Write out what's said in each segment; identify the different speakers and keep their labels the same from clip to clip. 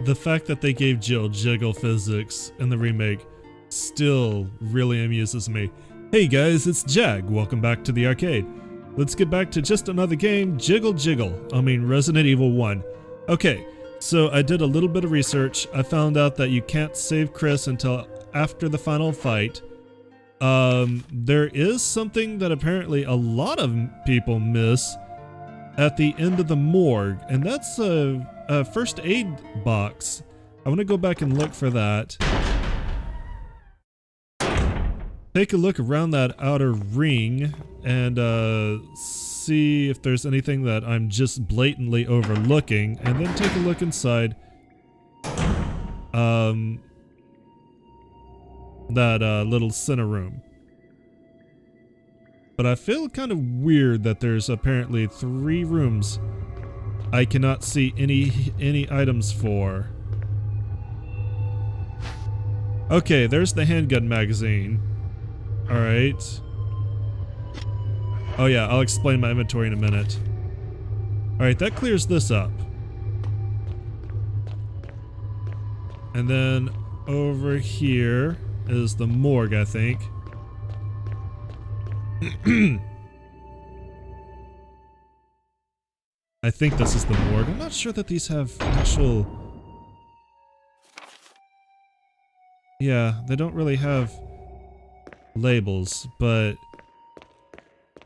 Speaker 1: the fact that they gave Jill jiggle physics in the remake still really amuses me. Hey guys, it's Jag. Welcome back to the arcade. Let's get back to just another game, Resident Evil 1. Okay, so I did a little bit of research. I found out that you can't save Chris until after the final fight. There is something that apparently a lot of people miss at the end of the morgue, and that's a first aid box. I want to go back and look for that. Take a look around that outer ring and see if there's anything that I'm just blatantly overlooking, and then take a look inside that little center room. But I feel kind of weird that there's apparently 3 rooms I cannot see any items for. Okay, there's the handgun magazine. Alright. Oh yeah, I'll explain my inventory in a minute. Alright, that clears this up. And then over here is the morgue, I think. I think this is the morgue. I'm not sure that these have actual... Yeah, they don't really have labels, but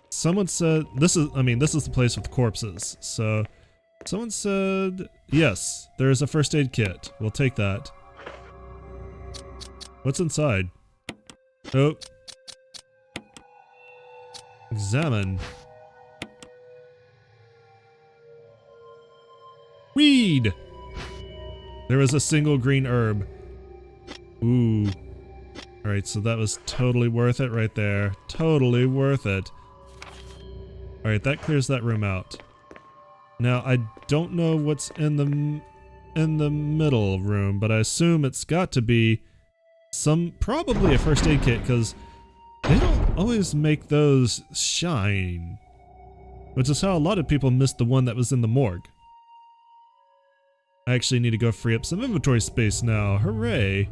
Speaker 1: someone said this is the place with corpses. So someone said yes, there is a first aid kit. We'll take that. What's inside? Oh. Examine. Weed! There was a single green herb. Ooh. Alright, so that was totally worth it right there. Totally worth it. Alright, that clears that room out. Now, I don't know what's in the middle room, but I assume it's got to be probably a first aid kit, because they don't always make those shine. Which is how a lot of people missed the one that was in the morgue. I actually need to go free up some inventory space now. Hooray!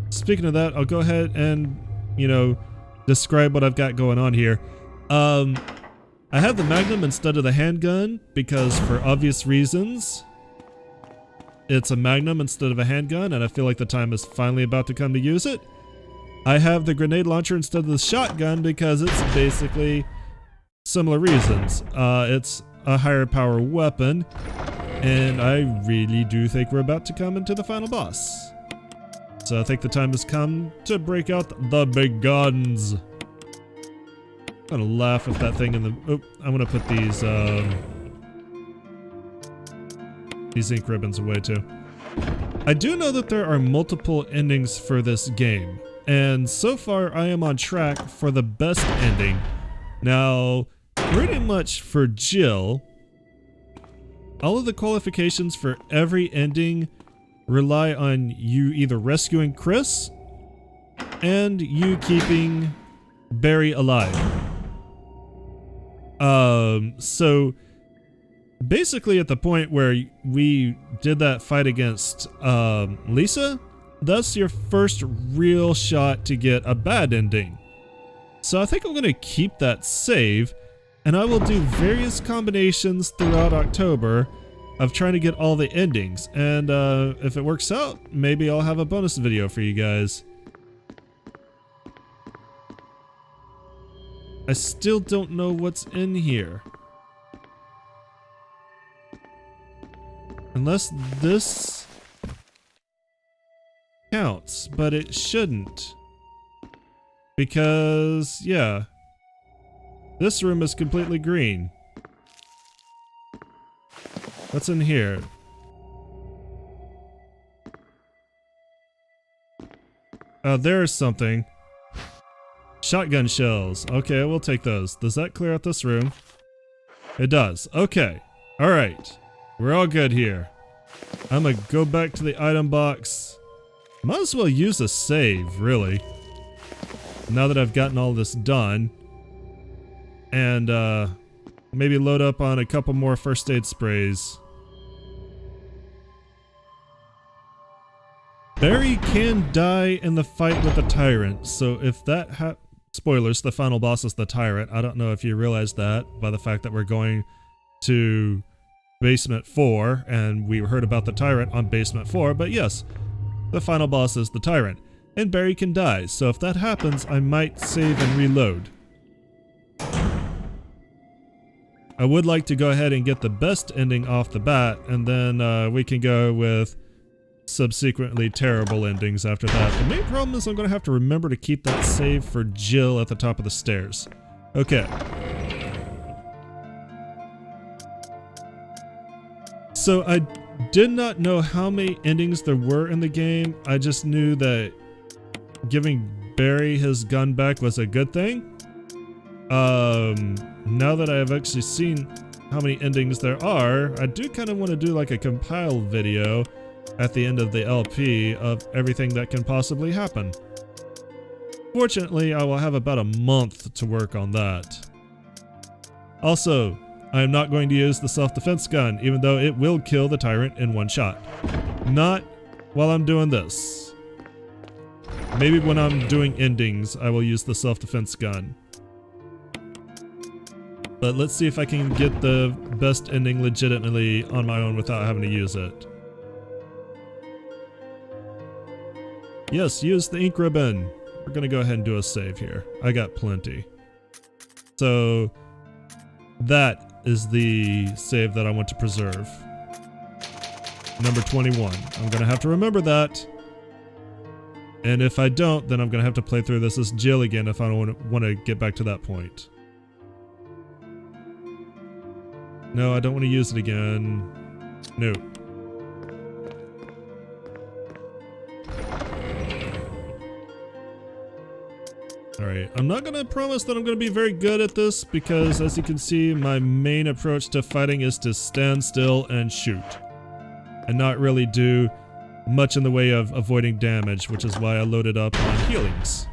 Speaker 1: Speaking of that, I'll go ahead and, describe what I've got going on here. I have the Magnum instead of the handgun because, for obvious reasons, it's a Magnum instead of a handgun, and I feel like the time is finally about to come to use it. I have the grenade launcher instead of the shotgun because it's basically similar reasons. It's a higher power weapon, and I really do think we're about to come into the final boss. So I think the time has come to break out the big guns. I'm gonna laugh if that thing in the... Oh, I'm gonna put these ink ribbons away too. I do know that there are multiple endings for this game, and so far I am on track for the best ending. Now, pretty much for Jill, all of the qualifications for every ending rely on you either rescuing Chris and you keeping Barry alive. So basically at the point where we did that fight against Lisa, that's your first real shot to get a bad ending. So I think I'm gonna keep that save, and I will do various combinations throughout October of trying to get all the endings, and if it works out, maybe I'll have a bonus video for you guys. I still don't know what's in here. Unless this counts, but it shouldn't. Because, yeah, this room is completely green. What's in here? Oh, there's something. Shotgun shells. Okay, we'll take those. Does that clear out this room? It does. Okay. Alright. We're all good here. I'm gonna go back to the item box. Might as well use a save, really. Now that I've gotten all this done. And, maybe load up on a couple more first aid sprays. Barry can die in the fight with the tyrant, so if that spoilers, the final boss is the tyrant. I don't know if you realize that by the fact that we're going to basement 4 and we heard about the tyrant on basement 4, but yes, the final boss is the tyrant. And Barry can die, so if that happens, I might save and reload. I would like to go ahead and get the best ending off the bat, and then we can go with subsequently terrible endings after that. The main problem is I'm going to have to remember to keep that save for Jill at the top of the stairs. Okay. So I did not know how many endings there were in the game. I just knew that giving Barry his gun back was a good thing. Now that I have actually seen how many endings there are, I do kind of want to do like a compile video at the end of the LP of everything that can possibly happen. Fortunately, I will have about a month to work on that. Also, I am not going to use the self-defense gun, even though it will kill the tyrant in one shot. Not while I'm doing this. Maybe when I'm doing endings, I will use the self-defense gun. But let's see if I can get the best ending legitimately on my own without having to use it. Yes, use the ink ribbon. We're gonna go ahead and do a save here. I got plenty. So that is the save that I want to preserve. Number 21. I'm gonna have to remember that. And if I don't, then I'm gonna have to play through this as Jill again if I don't want to get back to that point. No, I don't want to use it again. No. Alright, I'm not gonna promise that I'm gonna be very good at this because, as you can see, my main approach to fighting is to stand still and shoot. And not really do much in the way of avoiding damage, which is why I loaded up on healings.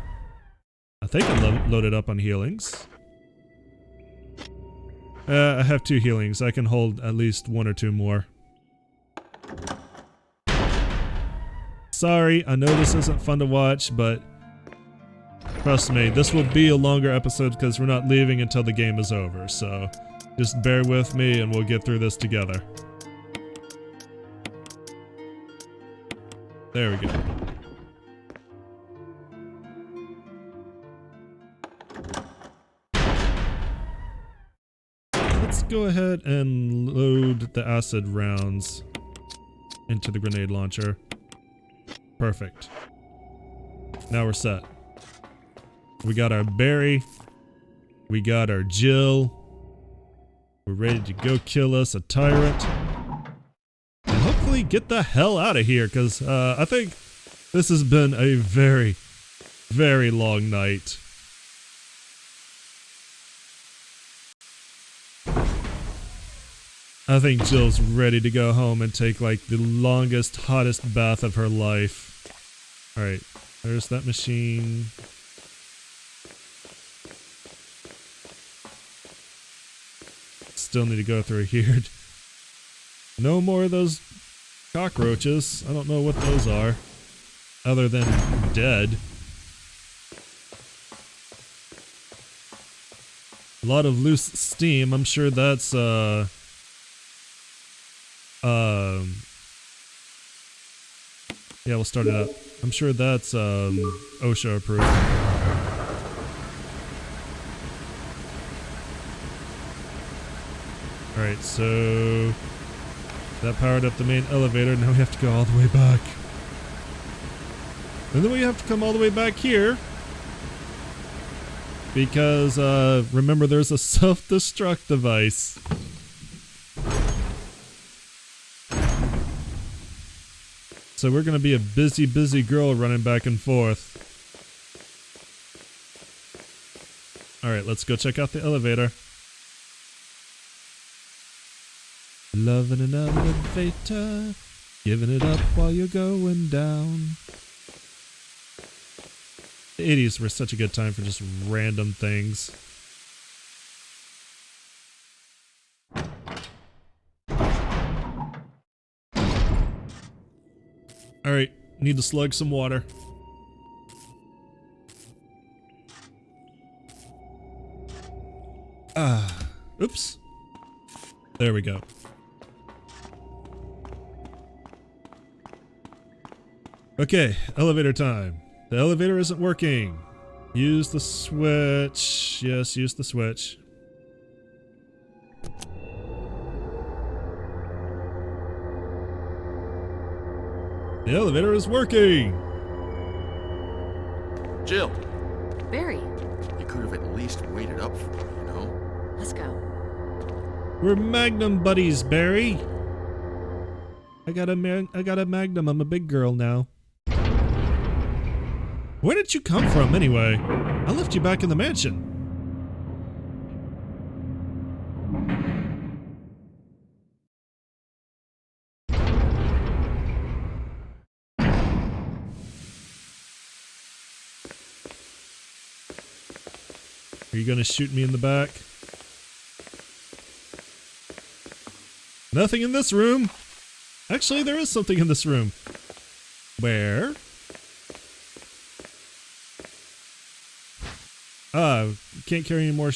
Speaker 1: I think I loaded up on healings. I have 2 healings. I can hold at least 1 or 2 more. Sorry, I know this isn't fun to watch, but trust me, this will be a longer episode because we're not leaving until the game is over, so just bear with me and we'll get through this together. There we go. Let's go ahead and load the acid rounds into the grenade launcher. Perfect. Now we're set. We got our Barry. We got our Jill. We're ready to go kill us a tyrant. And hopefully get the hell out of here, because I think this has been a very, very long night. I think Jill's ready to go home and take like the longest, hottest bath of her life. Alright, there's that machine. Still need to go through here. No more of those cockroaches. I don't know what those are, other than dead. A lot of loose steam. I'm sure that's yeah, we'll start it up. I'm sure that's OSHA approved. Alright, so that powered up the main elevator. Now we have to go all the way back. And then we have to come all the way back here. Because, remember, there's a self-destruct device. So we're gonna be a busy, busy girl running back and forth. Alright, let's go check out the elevator. Loving an elevator, giving it up while you're going down. The 80s were such a good time for just random things. Alright, Need to slug some water. Oops. There we go. Okay, elevator time. The elevator isn't working. Use the switch. Yes, use the switch. The elevator is working!
Speaker 2: Jill,
Speaker 3: Barry,
Speaker 2: you could have at least waited up for me, you know?
Speaker 3: let's go.
Speaker 1: We're Magnum buddies, Barry! I got a Magnum. I'm a big girl now. Where did you come from, anyway? I left you back in the mansion. Are you gonna shoot me in the back? Nothing in this room! Actually, there is something in this room. Where? Can't carry any more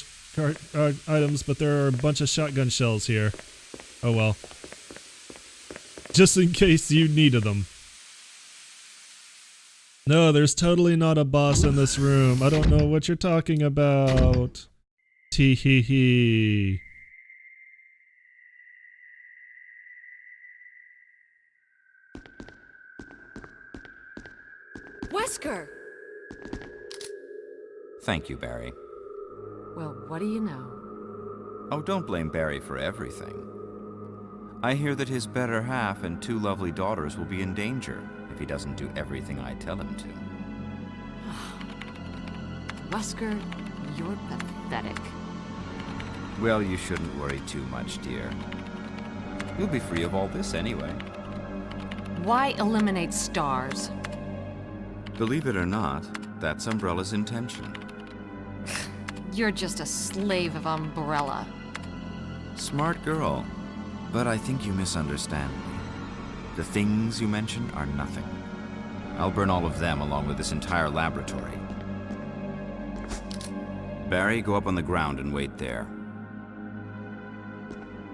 Speaker 1: items, but there are a bunch of shotgun shells here. Oh well. Just in case you needed them. No, there's totally not a boss in this room. I don't know what you're talking about. Tee hee hee.
Speaker 3: Wesker!
Speaker 4: Thank you, Barry.
Speaker 3: Well, what do you know?
Speaker 4: Oh, don't blame Barry for everything. I hear that his better half and 2 lovely daughters will be in danger if he doesn't do everything I tell him to.
Speaker 3: Wesker, you're pathetic.
Speaker 4: Well, you shouldn't worry too much, dear. You'll be free of all this anyway.
Speaker 3: Why eliminate stars?
Speaker 4: Believe it or not, that's Umbrella's intention.
Speaker 3: You're just a slave of Umbrella.
Speaker 4: Smart girl, but I think you misunderstand me. The things you mentioned are nothing. I'll burn all of them along with this entire laboratory. Barry, go up on the ground and wait there.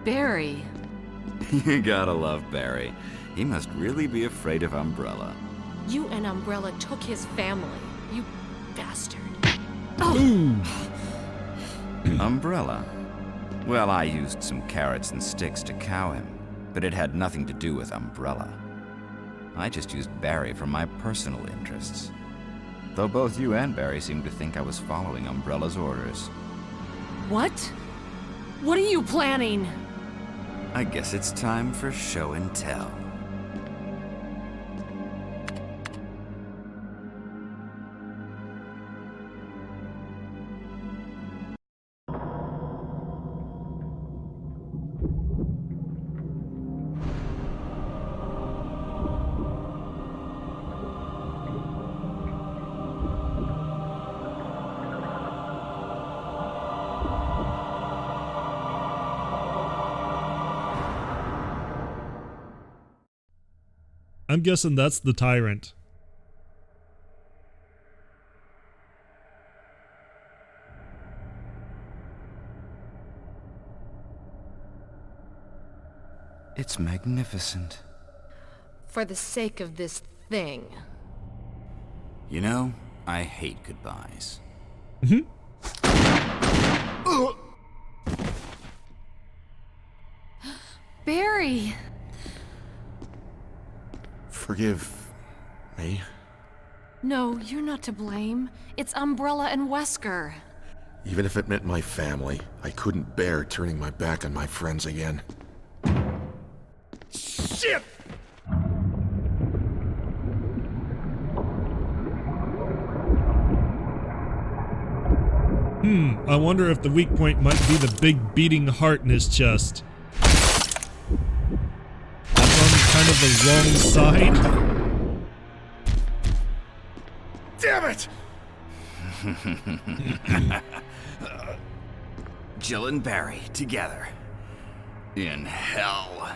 Speaker 3: Barry.
Speaker 4: You gotta love Barry. He must really be afraid of Umbrella.
Speaker 3: You and Umbrella took his family. You bastard.
Speaker 1: Ooh.
Speaker 4: Umbrella? Well, I used some carrots and sticks to cow him, but it had nothing to do with Umbrella. I just used Barry for my personal interests. Though both you and Barry seem to think I was following Umbrella's orders.
Speaker 3: What? What are you planning?
Speaker 4: I guess it's time for show and tell.
Speaker 1: I'm guessing that's the tyrant.
Speaker 4: It's magnificent.
Speaker 3: For the sake of this thing.
Speaker 4: You know, I hate goodbyes.
Speaker 3: Barry!
Speaker 2: Forgive me.
Speaker 3: No, you're not to blame. It's Umbrella and Wesker.
Speaker 2: Even if it meant my family, I couldn't bear turning my back on my friends again. Shit!
Speaker 1: I wonder if the weak point might be the big beating heart in his chest. I'm on kind of the wrong side.
Speaker 2: Damn it!
Speaker 4: Jill and Barry together. In hell.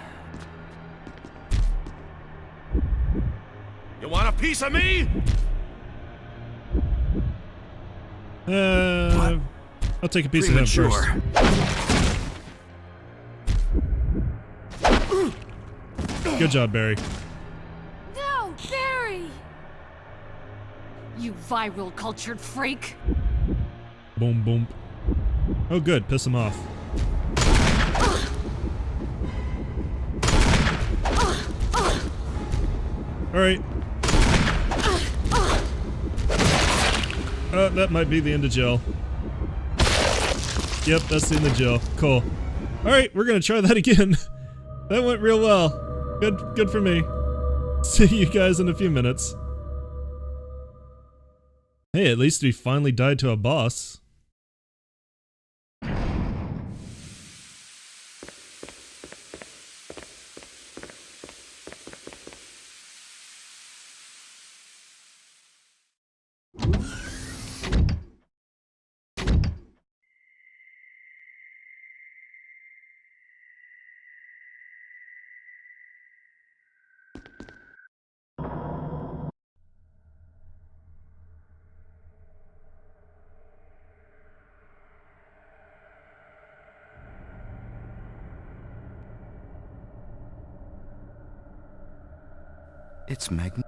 Speaker 2: You wanna piece of me?
Speaker 1: I'll take a piece of him first. Good job, Barry.
Speaker 3: No, Barry! You viral cultured freak!
Speaker 1: Boom, boom. Oh, good. Piss him off. Alright. That might be the end of jail. Yep, that's the end of jail. Cool. Alright, we're gonna try that again. That went real well. Good for me. See you guys in a few minutes. Hey, at least we finally died to a boss.
Speaker 4: It's magnificent.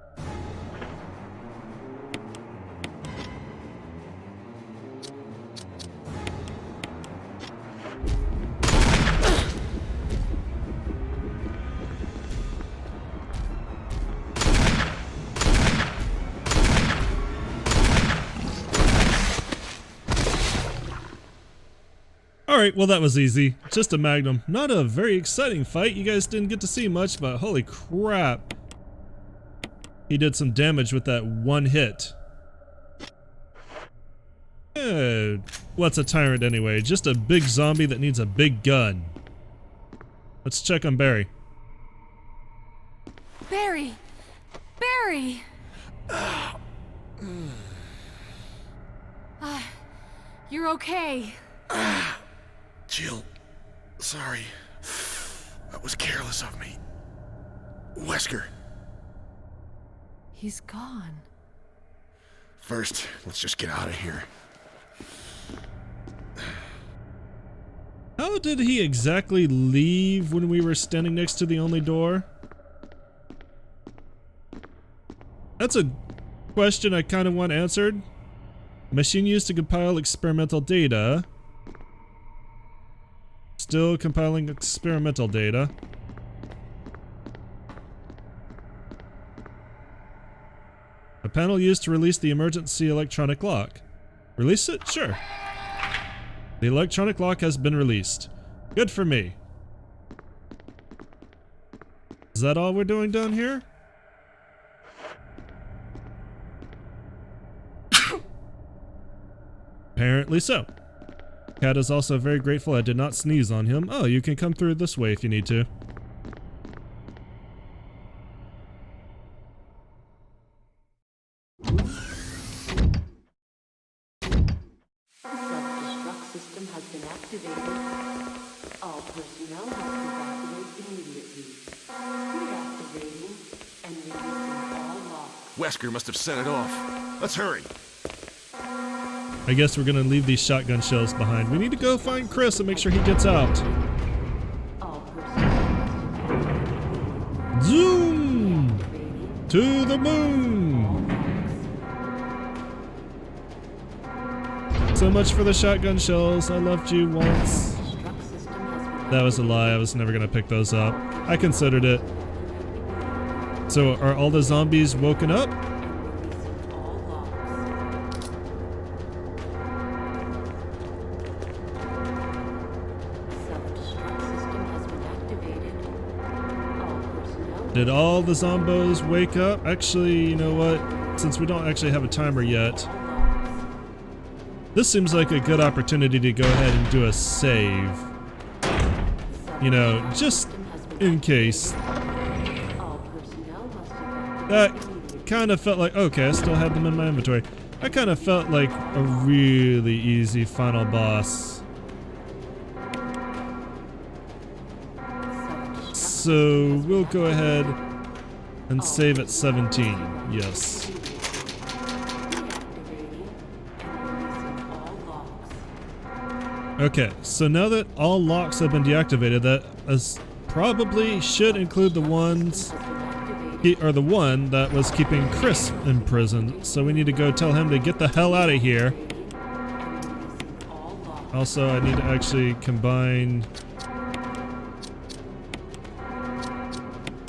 Speaker 1: Alright, well that was easy. Just a magnum. Not a very exciting fight. You guys didn't get to see much, but holy crap. He did some damage with that one hit. What's a tyrant anyway? Just a big zombie that needs a big gun. Let's check on Barry.
Speaker 3: Barry! Barry! You're okay.
Speaker 2: Jill, sorry. That was careless of me. Wesker.
Speaker 3: He's gone.
Speaker 2: First, let's just get out of here.
Speaker 1: How did he exactly leave when we were standing next to the only door? That's a question I kind of want answered. Machine used to compile experimental data. Still compiling experimental data. A panel used to release the emergency electronic lock. Release it? Sure. The electronic lock has been released. Good for me. Is that all we're doing down here? Apparently so. Cat is also very grateful I did not sneeze on him. Oh, you can come through this way if you need to.
Speaker 5: Self-destruct system has been activated. All personnel must evacuate immediately. Reactivating and releasing all locks.
Speaker 2: Wesker must have set it off. Let's hurry.
Speaker 1: I guess we're gonna leave these shotgun shells behind. We need to go find Chris and make sure he gets out.
Speaker 5: All personnel must
Speaker 1: Zoom! To the moon! So much for the shotgun shells. I loved you once. That was a lie. I was never gonna pick those up. I considered it. So are all the zombies woken up? Did all the zombos wake up? Actually, you know what? Since we don't actually have a timer yet, this seems like a good opportunity to go ahead and do a save. You know, just in case. That kind of felt like, okay, I still had them in my inventory. That kind of felt like a really easy final boss. So we'll go ahead And save at 17. Yes. Okay, so now that all locks have been deactivated, that probably should include the ones, or the one that was keeping Chris in prison. So we need to go tell him to get the hell out of here. Also, I need to actually combine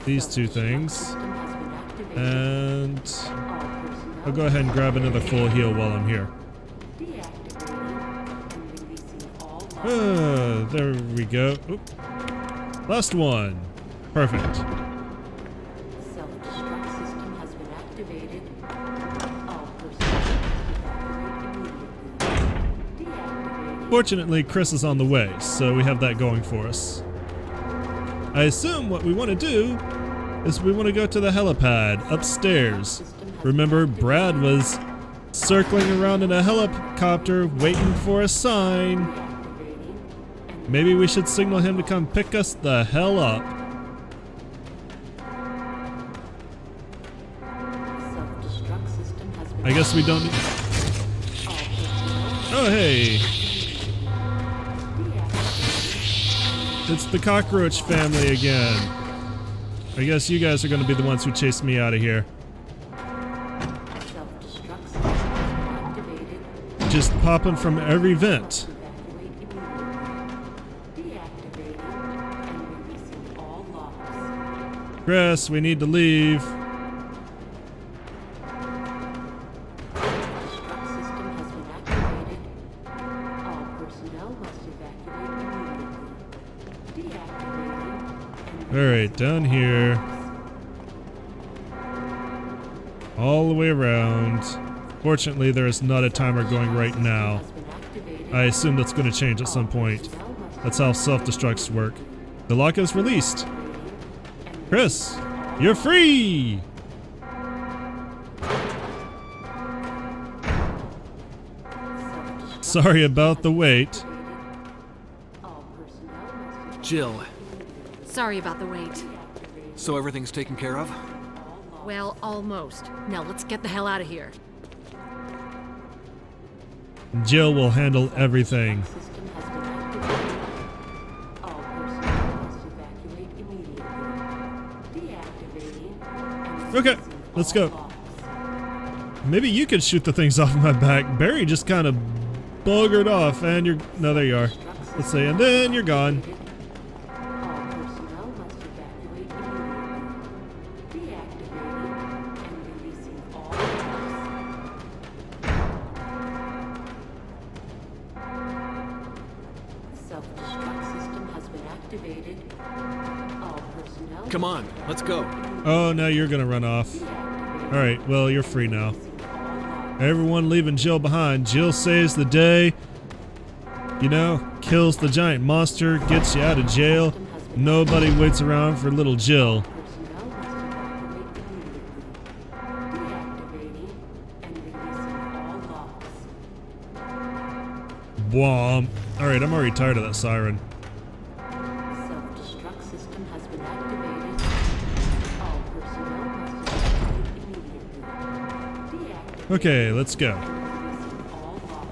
Speaker 1: these two things. And I'll go ahead and grab another full heal while I'm here. There we go. Oop. Last one. Perfect.
Speaker 5: Self-destruct system has been activated. All personnel evacuate immediately. Deactivating.
Speaker 1: Fortunately, Chris is on the way, so we have that going for us. I assume what we want to do is we want to go to the helipad upstairs. Remember, Brad was circling around in a helicopter waiting for a sign. Maybe we should signal him to come pick us the hell up. I guess we don't need... Oh, hey. It's the cockroach family again. I guess you guys are going to be the ones who chase me out of here. Just popping from every vent. Chris, we need to leave. Alright, down here. All the way around. Fortunately, there is not a timer going right now. I assume that's going to change at some point. That's how self-destructs work. The lock is released. Chris, you're free! Sorry about the wait.
Speaker 6: Jill,
Speaker 3: Sorry about the wait.
Speaker 6: so everything's taken care of?
Speaker 3: Well, almost. Now let's get the hell out of here.
Speaker 1: Jill will handle everything. Okay, let's go. Maybe you could shoot the things off my back. Barry just kind of buggered off, and you're... No, there you are. Let's see, and then you're gone.
Speaker 6: Come on, let's go.
Speaker 1: Oh, now you're gonna run off. Alright, well, you're free now. Everyone leaving Jill behind. Jill saves the day. You know, kills the giant monster, gets you out of jail. Nobody waits around for little Jill. Whomp. Alright, I'm already tired of that siren.
Speaker 5: Self-destruct system has been activated. All personnel must evacuate immediately. Deactivate
Speaker 1: Okay, let's go.
Speaker 5: all locks.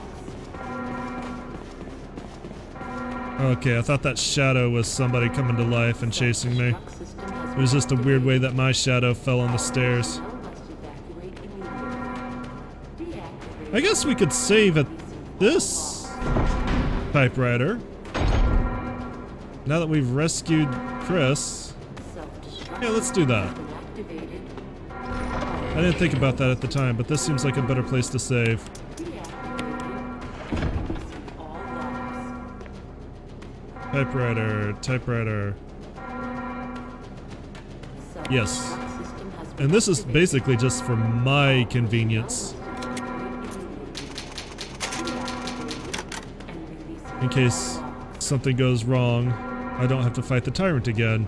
Speaker 1: Okay, I thought that shadow was somebody coming to life and chasing me.
Speaker 5: Self-destruct system has
Speaker 1: It was just a weird way that my shadow fell on the stairs.
Speaker 5: personnel must evacuate immediately. Deactivate
Speaker 1: I guess we could save at this typewriter. Now that we've rescued Chris.
Speaker 5: self-destruct
Speaker 1: Yeah, let's do that.
Speaker 5: has been activated.
Speaker 1: I didn't think about that at the time, but this seems like a better place to save.
Speaker 5: Deactivating and releasing all locks.
Speaker 1: Typewriter, typewriter. Yes.
Speaker 5: Self-destruct system has been
Speaker 1: And this is
Speaker 5: activated.
Speaker 1: basically just for my convenience. In case something goes wrong, I don't have to fight the tyrant again.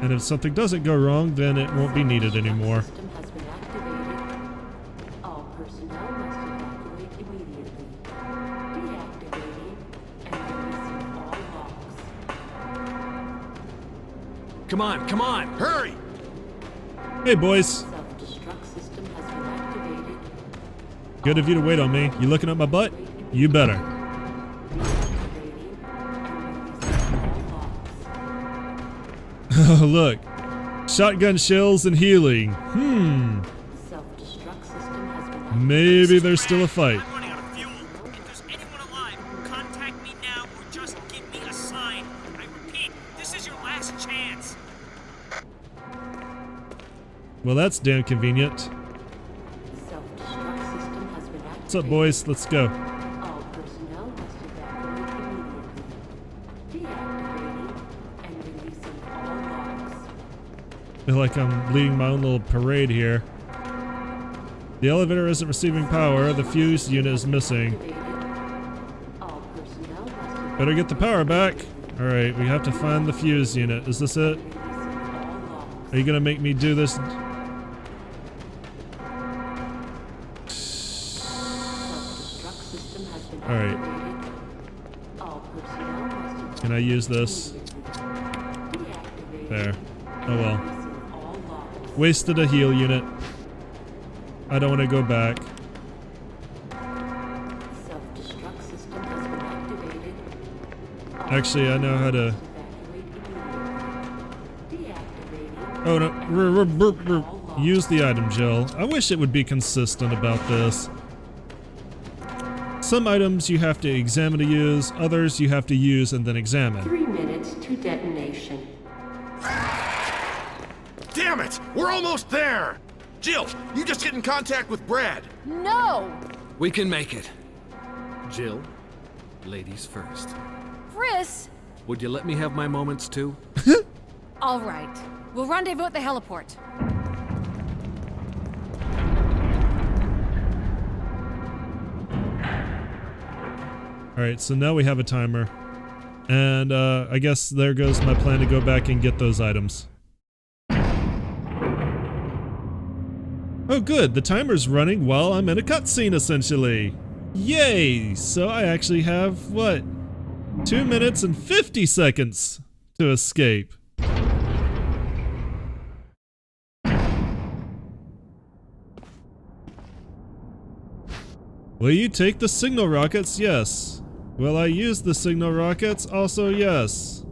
Speaker 1: And if something doesn't go wrong, then it won't be needed anymore.
Speaker 5: System has been activated. All personnel must evacuate immediately. Deactivating and releasing all locks.
Speaker 6: Come on, hurry!
Speaker 1: Hey, boys.
Speaker 5: Self-destruct system has been activated.
Speaker 1: Good of you to wait on me. You looking at my butt? You better.
Speaker 5: Deactivating and releasing all locks.
Speaker 1: Oh, look. Shotgun shells and healing.
Speaker 5: Self-destruct system has been activated.
Speaker 1: Maybe there's still a fight.
Speaker 7: I'm running out of fuel. If there's anyone alive, contact me now or just give me a sign. I repeat, this is your last chance.
Speaker 1: Well, that's damn convenient.
Speaker 5: Self-destruct system has been activated.
Speaker 1: What's up, boys? Let's go.
Speaker 5: All personnel must evacuate immediately. Deactivating and releasing all locks.
Speaker 1: Feel like I'm leading my own little parade here. The elevator isn't receiving power. The fuse unit is missing.
Speaker 5: Activated. All personnel must
Speaker 1: Better get the power back. Alright, we have to find the fuse unit. Is this it?
Speaker 5: releasing all locks.
Speaker 1: Are you gonna make me do this?
Speaker 5: Self-destruct system has been
Speaker 1: Alright.
Speaker 5: activated. All personnel must
Speaker 1: Can I use this?
Speaker 5: deactivate
Speaker 1: There.
Speaker 5: and
Speaker 1: Oh well.
Speaker 5: releasing all locks.
Speaker 1: Wasted a heal unit. I don't want to go back.
Speaker 5: Self-destruct system has been activated. All
Speaker 1: Actually, I know how to...
Speaker 5: evacuate immediately. Deactivating
Speaker 1: Oh no. Use the item gel. I wish it would be consistent about this. Some items you have to examine to use, others you have to use and then examine.
Speaker 5: 3 minutes to detonation.
Speaker 2: Damn it! We're almost there! Jill, you just get in contact with Brad.
Speaker 3: No!
Speaker 6: We can make it. Jill, ladies first.
Speaker 3: Chris!
Speaker 6: Would you let me have my moments too?
Speaker 3: All right. We'll rendezvous at the heliport.
Speaker 1: Alright, so now we have a timer. And I guess there goes my plan to go back and get those items. Oh good, the timer's running while I'm in a cutscene essentially. Yay! So I actually have, what? 2 minutes and 50 seconds to escape. Will you take the signal rockets? Yes. Will I use the signal rockets? Also yes.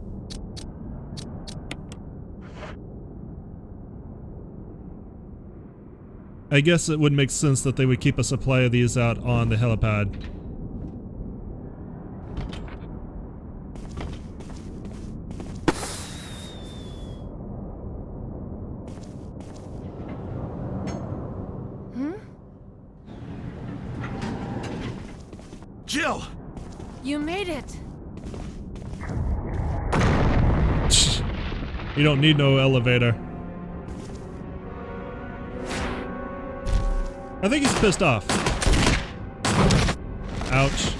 Speaker 1: I guess it would make sense that they would keep a supply of these out on the helipad.
Speaker 2: Jill!
Speaker 3: You made it.
Speaker 1: You don't need no elevator. I think he's pissed off. Ouch.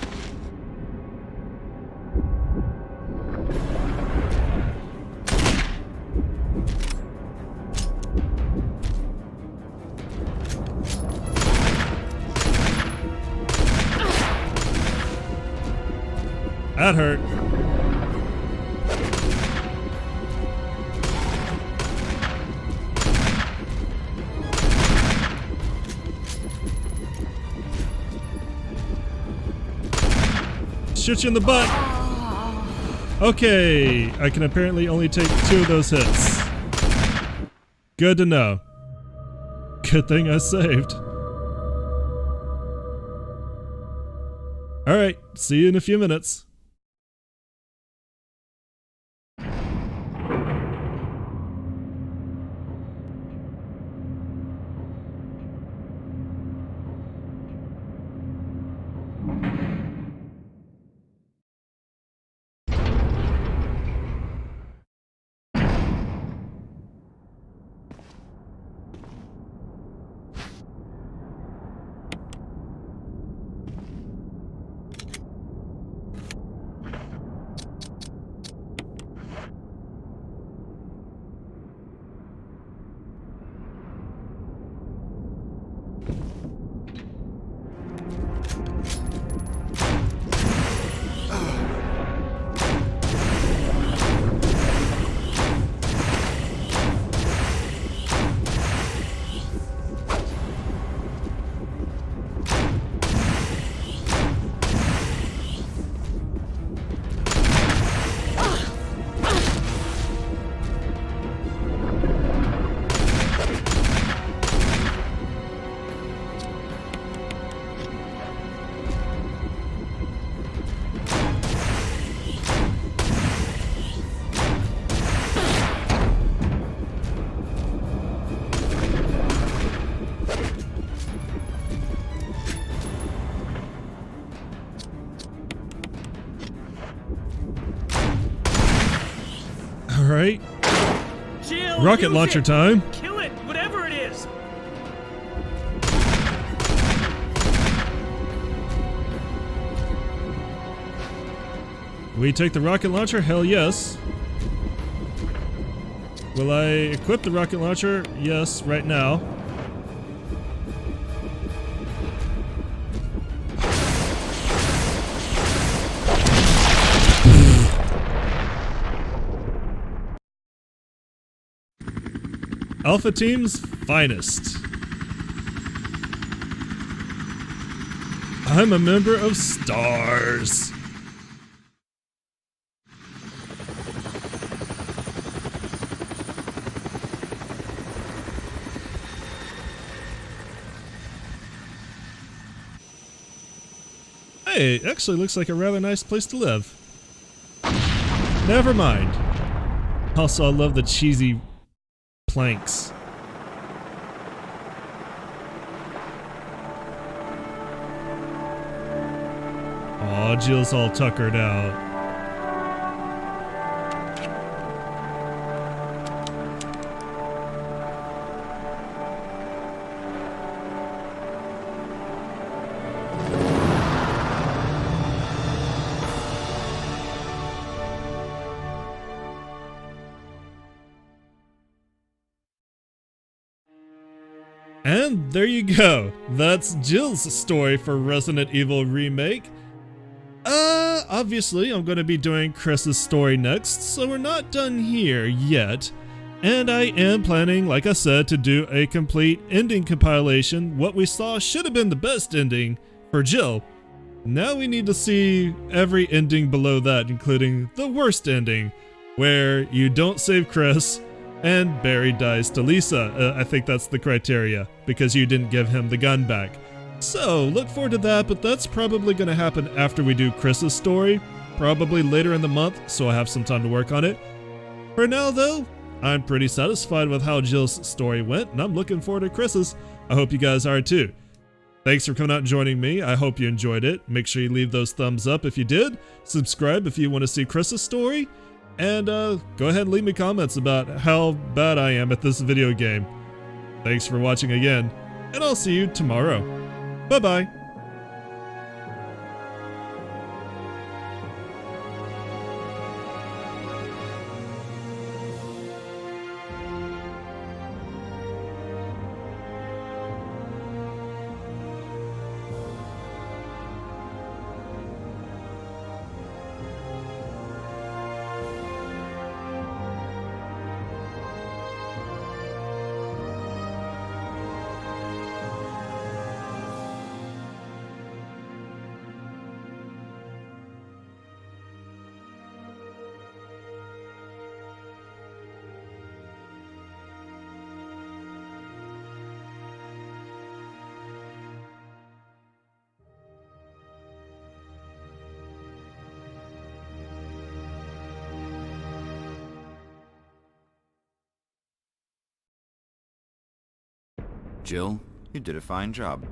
Speaker 1: That hurt. Shoot you in the butt. Okay, I can apparently only take 2 of those hits. Good to know. Good thing I saved. Alright, see you in a few minutes. rocket
Speaker 7: use
Speaker 1: launcher
Speaker 7: it.
Speaker 1: time.
Speaker 7: Kill it, whatever it is.
Speaker 1: We take the rocket launcher? Hell yes. Will I equip the rocket launcher? Yes, right now. Alpha Team's finest. I'm a member of STARS. Hey, it actually looks like a rather nice place to live. Never mind. Also, I love the cheesy planks. Aw, Jill's all tuckered out. And there you go. That's Jill's story for Resident Evil Remake. Obviously I'm going to be doing Chris's story next, so we're not done here yet. And I am planning, like I said, to do a complete ending compilation. What we saw should have been the best ending for Jill. Now we need to see every ending below that, including the worst ending, where you don't save Chris, and Barry dies to Lisa. I think that's the criteria, because you didn't give him the gun back. So, look forward to that, but that's probably going to happen after we do Chris's story, probably later in the month, so I have some time to work on it. For now, though, I'm pretty satisfied with how Jill's story went, and I'm looking forward to Chris's. I hope you guys are too. Thanks for coming out and joining me. I hope you enjoyed it. Make sure you leave those thumbs up if you did. Subscribe if you want to see Chris's story. And go ahead and leave me comments about how bad I am at this video game. Thanks for watching again, and I'll see you tomorrow. Bye-bye.
Speaker 4: Jill, you did a fine job.